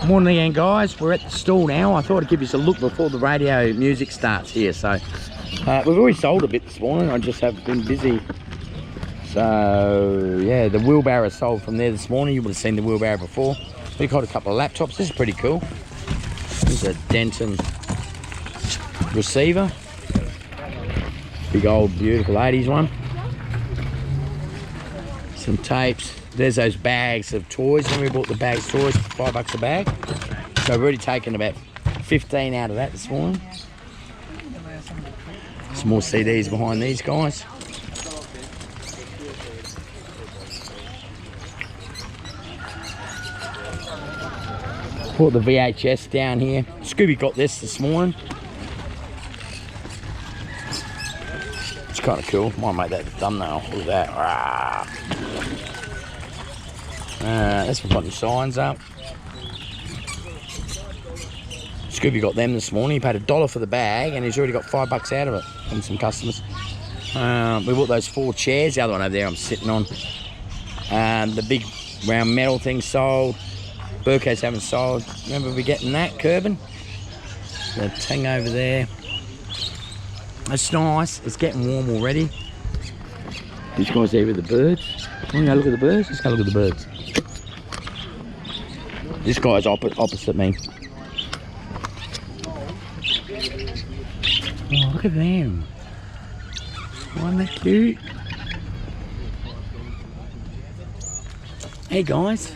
Morning again, guys. We're at the stall now. I thought I'd give you a look before the radio music starts here. So we've already sold a bit this morning. I just have been busy. So yeah, the wheelbarrow sold from there this morning. You would have seen the wheelbarrow before. We've got a couple of laptops. This is pretty cool. This is a Denton receiver. Big old beautiful 80s one. Some tapes. There's those bags of toys. Then we bought the bags of toys for $5 a bag. So I've already taken about 15 out of that this morning. Some more CDs behind these guys. Bought the VHS down here. Scooby got this morning. It's kind of cool. Might make that the thumbnail. Look at that. Let's put the signs up. Scooby got them this morning. He paid $1 for the bag and he's already got $5 out of it from some customers. We bought those 4 chairs. The other one over there I'm sitting on. The big round metal thing sold. Burkos haven't sold. Remember we getting that, Kerbin? The thing over there. It's nice. It's getting warm already. These guys there with the birds. Want to go look at the birds? Let's go look at the birds. This guy's opposite me. Oh, look at them. Aren't they cute? Hey guys.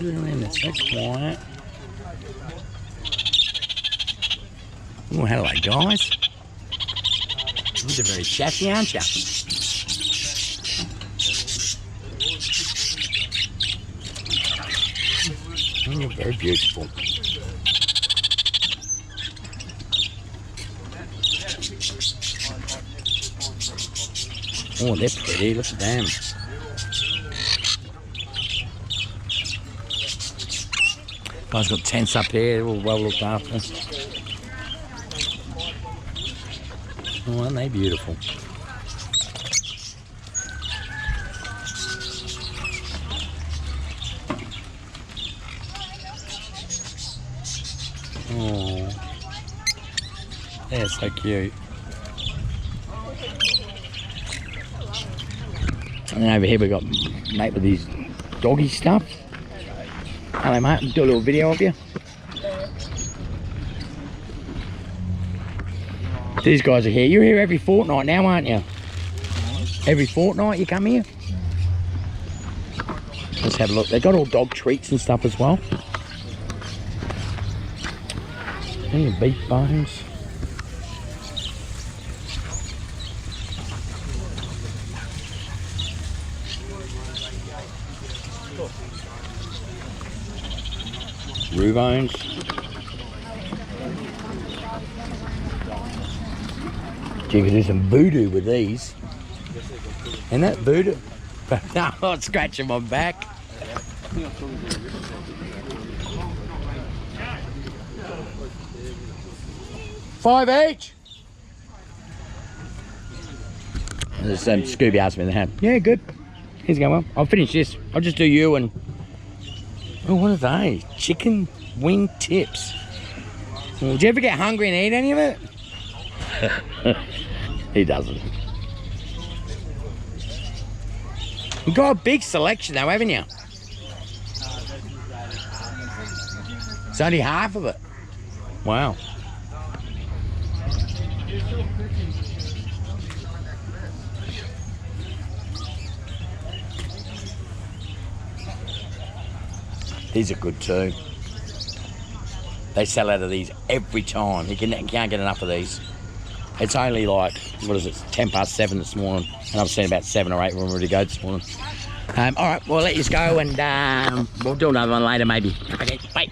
Look at them, they're so quiet. Oh, hello guys. You're very chatty, aren't you? Oh, you're very beautiful. Oh, they're pretty. Look at them. Guys got tents up here. They're all well looked after. Oh, aren't they beautiful? Oh, they're so cute. And over here we got mate with these doggy stuff. Hello mate, I'll do a little video of you. These guys are here. You're here every fortnight now, aren't you? Every fortnight you come here? Let's have a look. They've got all dog treats and stuff as well. Any beef bones. Roo bones. You could do some voodoo with these. Isn't that voodoo? No, I'm scratching my back. $5 each. There's some Scooby asked me in the hand. Yeah, good. Here's going well. I'll finish this. I'll just do you and... Oh, what are they? Chicken wing tips. Well, did you ever get hungry and eat any of it? He doesn't. You've got a big selection though, haven't you? It's only half of it. Wow. These are good too. They sell out of these every time. You can't get enough of these. It's only like, what is it, 7:10 this morning, and I've seen about 7 or 8 of them already go this morning. All right, well, let you go, and we'll do another one later maybe. Okay, bye.